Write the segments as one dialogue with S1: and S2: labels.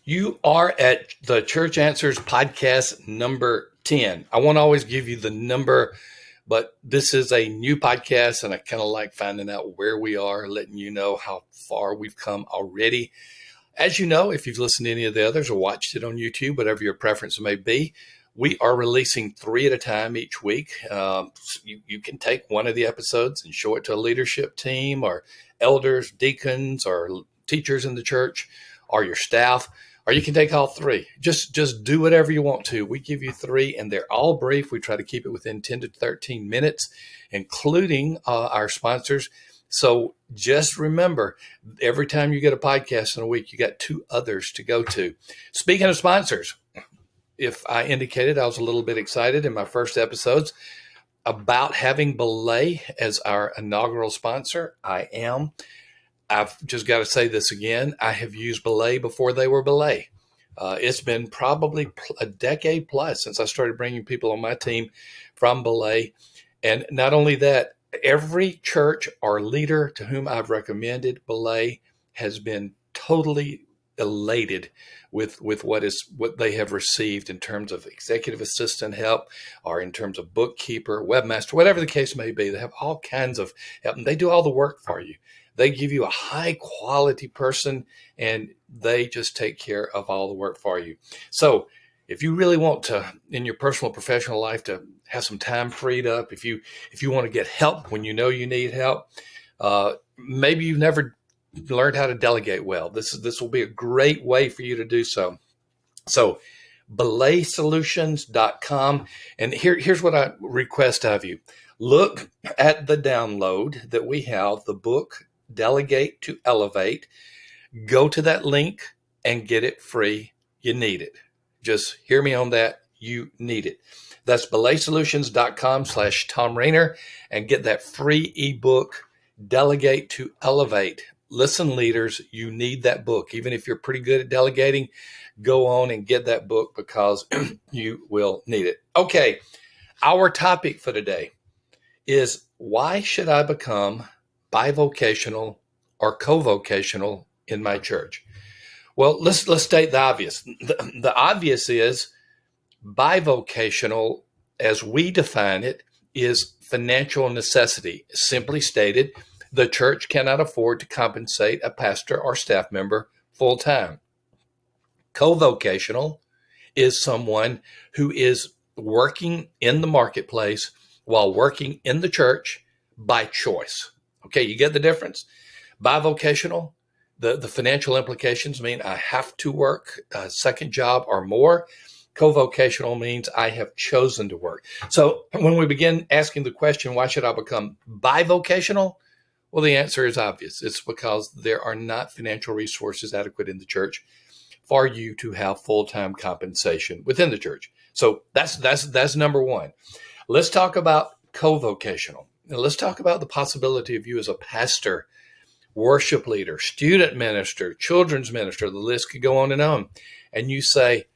S1: You are at the Church Answers podcast number 10. I won't always give you the number, but this is a new podcast, and I kind of like finding out where we are, letting you know how far we've come already. As you know, if you've listened to any of the others or watched it on YouTube, whatever your preference may be, we are releasing 3 at a time each week. You can take one of the episodes and show it to a leadership team or elders, deacons, or teachers in the church, or your staff. Or you can take all 3. Just do whatever you want to. We give you 3, and they're all brief. We try to keep it within 10 to 13 minutes, including our sponsors. So just remember, every time you get a podcast in a week, you got 2 others to go to. Speaking of sponsors, if I indicated I was a little bit excited in my first episodes about having Belay as our inaugural sponsor, I am. I've just got to say this again. I have used Belay before they were Belay. It's been probably a decade plus since I started bringing people on my team from Belay. And not only that, every church or leader to whom I've recommended Belay has been totally elated with what they have received in terms of executive assistant help or in terms of bookkeeper, webmaster, whatever the case may be. They have all kinds of help, and they do all the work for you. They give you a high quality person, and they just take care of all the work for you. So if you really want to, in your personal professional life, to have some time freed up, if you want to get help when you know you need help, maybe you've never learned how to delegate well. This will be a great way for you to do so. So belaysolutions.com. And here's what I request of you. Look at the download that we have, the book, Delegate to Elevate. Go to that link and get it free. You need it. Just hear me on that. You need it. That's belaysolutions.com/Tom Rainer and get that free ebook, Delegate to Elevate. Listen, leaders, you need that book. Even if you're pretty good at delegating, go on and get that book because you will need it. Okay, our topic for today is, why should I become bi-vocational or co-vocational in my church? Well, let's state the obvious. The obvious is bi-vocational, as we define it, is financial necessity. Simply stated, the church cannot afford to compensate a pastor or staff member full time. Co-vocational is someone who is working in the marketplace while working in the church by choice. Okay, you get the difference? Bivocational, the financial implications mean I have to work a second job or more. Co-vocational means I have chosen to work. So when we begin asking the question, why should I become bivocational? Well, the answer is obvious. It's because there are not financial resources adequate in the church for you to have full-time compensation within the church. So that's number one. Let's talk about co-vocational. Now, let's talk about the possibility of you as a pastor, worship leader, student minister, children's minister. The list could go on. And you say,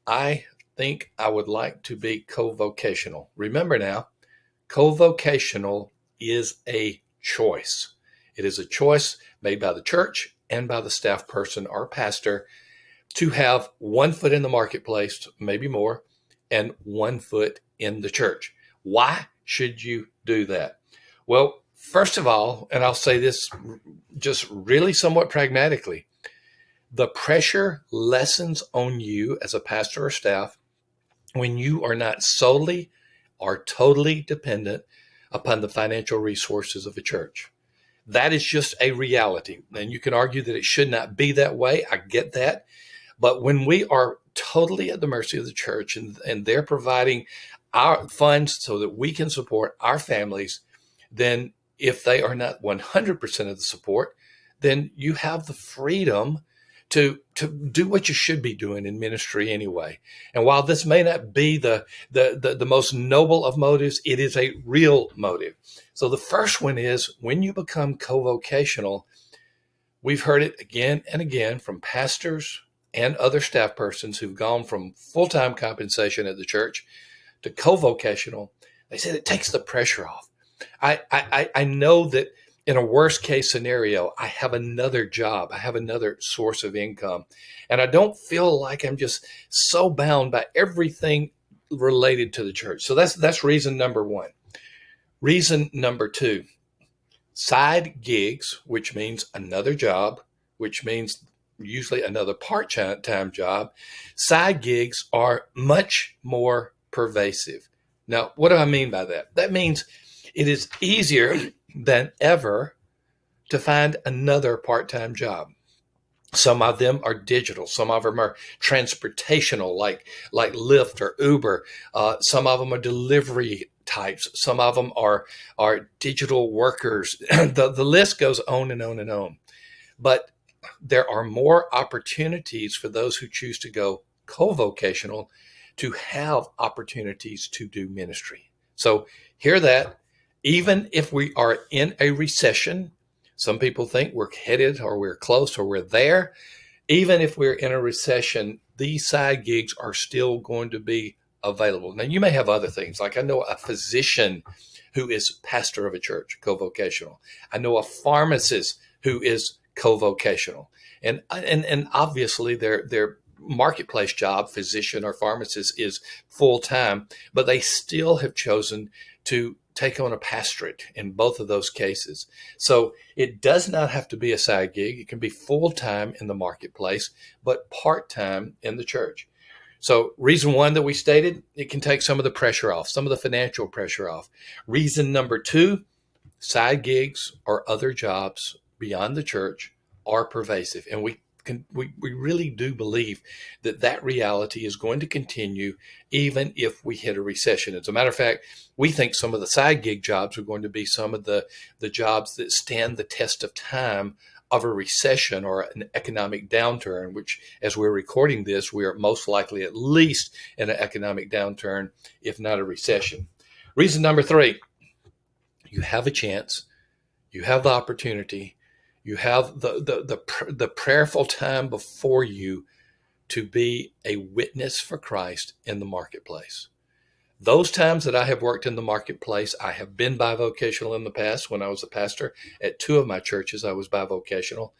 S1: I think I would like to be co-vocational. Remember now, co-vocational is a choice. It is a choice made by the church and by the staff person or pastor to have one foot in the marketplace, maybe more, and one foot in the church. Why should you do that? Well, first of all, and I'll say this just really somewhat pragmatically, the pressure lessens on you as a pastor or staff when you are not solely or totally dependent upon the financial resources of a church. That is just a reality. And you can argue that it should not be that way. I get that. But when we are totally at the mercy of the church and they're providing our funds so that we can support our families, then if they are not 100% of the support, then you have the freedom to do what you should be doing in ministry anyway. And while this may not be the most noble of motives, it is a real motive. So the first one is, when you become co-vocational, we've heard it again and again from pastors and other staff persons who've gone from full-time compensation at the church to co-vocational. They said it takes the pressure off. I know that in a worst case scenario, I have another job, I have another source of income, and I don't feel like I'm just so bound by everything related to the church. So that's reason number one. Reason number two, side gigs, which means another job, which means usually another part-time job. Side gigs are much more pervasive. Now, what do I mean by that? That means it is easier than ever to find another part-time job. Some of them are digital. Some of them are transportational, like Lyft or Uber. Some of them are delivery types. Some of them are digital workers. The list goes on and on and on. But there are more opportunities for those who choose to go co-vocational to have opportunities to do ministry. So hear that. Even if we are in a recession, some people think we're headed or we're close or we're there. Even if we're in a recession, these side gigs are still going to be available. Now, you may have other things. Like I know a physician who is pastor of a church, co-vocational. I know a pharmacist who is co-vocational. And obviously their marketplace job, physician or pharmacist, is full-time, but they still have chosen to take on a pastorate in both of those cases. So it does not have to be a side gig. It can be full-time in the marketplace, but part-time in the church. So reason one that we stated, it can take some of the pressure off, some of the financial pressure off. Reason number two, side gigs or other jobs beyond the church are pervasive. And we really do believe that reality is going to continue even if we hit a recession. As a matter of fact, we think some of the side gig jobs are going to be some of the jobs that stand the test of time of a recession or an economic downturn, which, as we're recording this, we are most likely at least in an economic downturn, if not a recession. Reason number three, you have a chance, you have the opportunity, you have the prayerful time before you to be a witness for Christ in the marketplace. Those times that I have worked in the marketplace, I have been bivocational in the past. When I was a pastor at two of my churches, I was bivocational.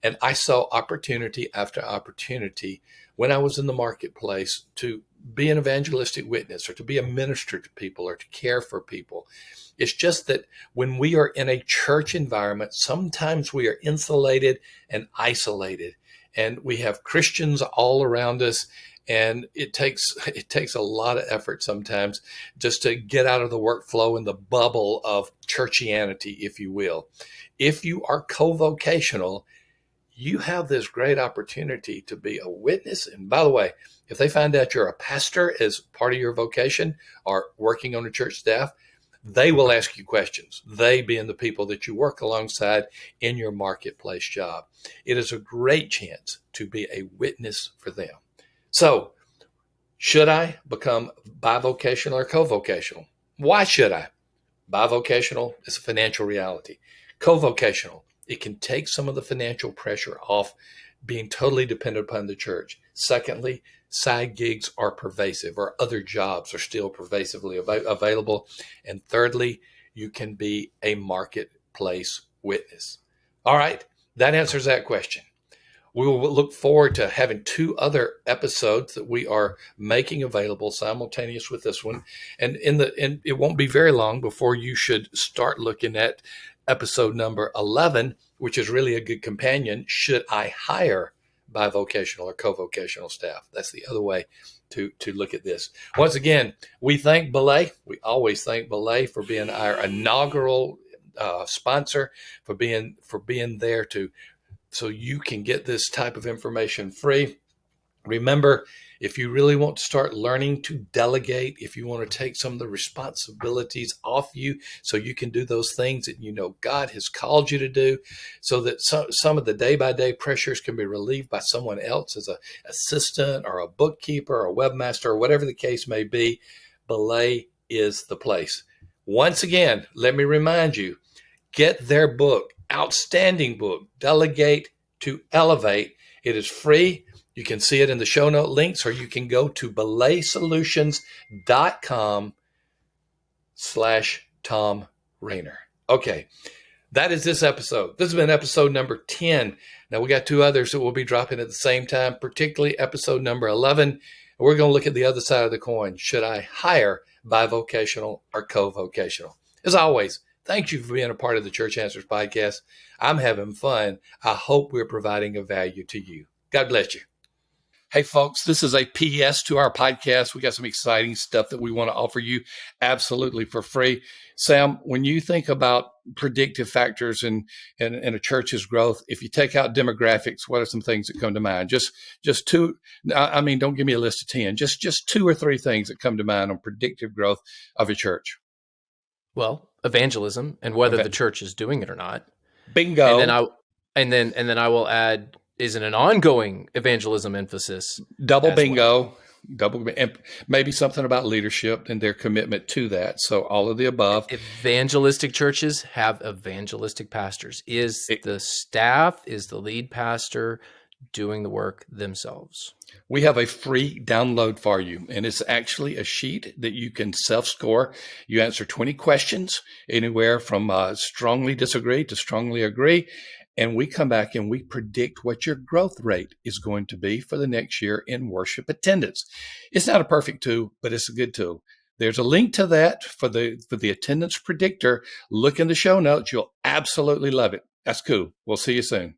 S1: And I saw opportunity after opportunity when I was in the marketplace to be an evangelistic witness or to be a minister to people or to care for people. It's just that when we are in a church environment, sometimes we are insulated and isolated, and we have Christians all around us. And it takes a lot of effort sometimes just to get out of the workflow and the bubble of churchianity, if you will. If you are co-vocational, you have this great opportunity to be a witness. And by the way, if they find out you're a pastor as part of your vocation or working on a church staff, they will ask you questions, they being the people that you work alongside in your marketplace job. It is a great chance to be a witness for them. So, should I become bivocational or co-vocational? Why should I? Bivocational is a financial reality. Co-vocational, it can take some of the financial pressure off being totally dependent upon the church. Secondly, side gigs are pervasive, or other jobs are still pervasively available. And thirdly, you can be a marketplace witness. All right, that answers that question. We will look forward to having two other episodes that we are making available simultaneous with this one. And it won't be very long before you should start looking at episode number 11, which is really a good companion. Should I hire bivocational or co-vocational staff? That's the other way to look at this. Once again, we thank Belay. We always thank Belay for being our inaugural sponsor, for being there so you can get this type of information free. Remember, if you really want to start learning to delegate, if you want to take some of the responsibilities off you so you can do those things that you know God has called you to do, so that some of the day-by-day pressures can be relieved by someone else as an assistant or a bookkeeper or a webmaster or whatever the case may be, Belay is the place. Once again, let me remind you, get their book, outstanding book, Delegate to Elevate. It is free. You can see it in the show note links, or you can go to belaysolutions.com/Tom Rainer. Okay. That is this episode. This has been episode number 10. Now, we got two others that we'll be dropping at the same time, particularly episode number 11. We're going to look at the other side of the coin. Should I hire bivocational or co-vocational? As always, thank you for being a part of the Church Answers podcast. I'm having fun. I hope we're providing a value to you. God bless you. Hey, folks, this is a PS to our podcast. We got some exciting stuff that we want to offer you absolutely for free. Sam, when you think about predictive factors in a church's growth, if you take out demographics, what are some things that come to mind? Just two. I mean, don't give me a list of 10. Just two or three things that come to mind on predictive growth of a church.
S2: Well, evangelism and whether the church is doing it or not.
S1: Bingo.
S2: And then I will add, is it an ongoing evangelism emphasis?
S1: Double bingo. Well. And maybe something about leadership and their commitment to that. So all of the above.
S2: Evangelistic churches have evangelistic pastors. Is the staff, is the lead pastor doing the work themselves?
S1: We have a free download for you, and it's actually a sheet that you can self-score. You answer 20 questions, anywhere from strongly disagree to strongly agree. And we come back and we predict what your growth rate is going to be for the next year in worship attendance. It's not a perfect tool, but it's a good tool. There's a link to that for the attendance predictor. Look in the show notes. You'll absolutely love it. That's cool. We'll see you soon.